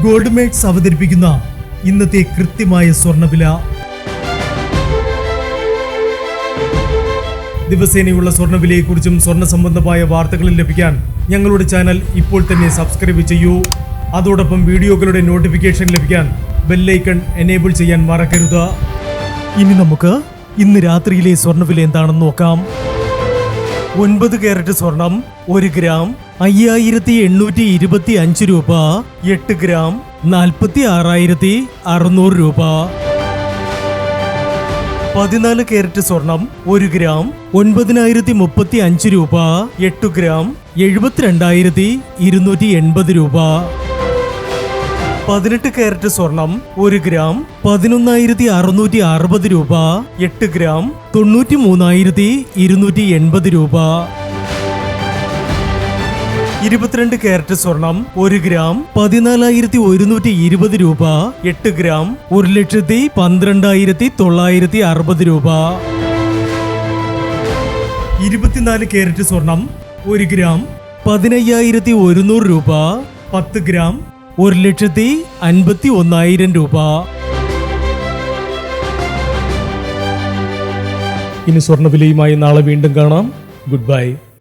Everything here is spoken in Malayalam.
ഗോൾഡ് മേക്സ് അവതരിപ്പിക്കുന്ന ഇന്നത്തെ കൃത്യമായ സ്വർണ്ണവില. ദിവസേനയുള്ള സ്വർണ്ണവിലയെക്കുറിച്ചും സ്വർണ്ണ സംബന്ധമായ വാർത്തകളും ലഭിക്കാൻ ഞങ്ങളുടെ ചാനൽ ഇപ്പോൾ തന്നെ സബ്സ്ക്രൈബ് ചെയ്യൂ. അതോടൊപ്പം വീഡിയോകളുടെ നോട്ടിഫിക്കേഷൻ ലഭിക്കാൻ ബെല്ലൈക്കൺ എനേബിൾ ചെയ്യാൻ മറക്കരുത്. ഇനി നമുക്ക് ഇന്ന് രാത്രിയിലെ സ്വർണ്ണവില എന്താണെന്ന് നോക്കാം. 9 കാരറ്റ് സ്വർണം 1 ഗ്രാം 5825 രൂപ. 8 ഗ്രാം 46,600 രൂപ. 14 കാരറ്റ് സ്വർണം 1 ഗ്രാം 9,035 രൂപ. 8 ഗ്രാം 72,280 രൂപ. 18 കാരറ്റ് സ്വർണം 1 ഗ്രാം 11,660 രൂപ. 8 ഗ്രാം 93,280 രൂപ. 22 കാരറ്റ് സ്വർണം 1 ഗ്രാം 14,120 രൂപ. 8 ഗ്രാം 1,12,960 രൂപ. 24 കാരറ്റ് സ്വർണം 1 ഗ്രാം 15,100 രൂപ. 10 ഗ്രാം 1,51,000 രൂപ. ഇനി സ്വർണ്ണവിലയുമായി നാളെ വീണ്ടും കാണാം. Good bye.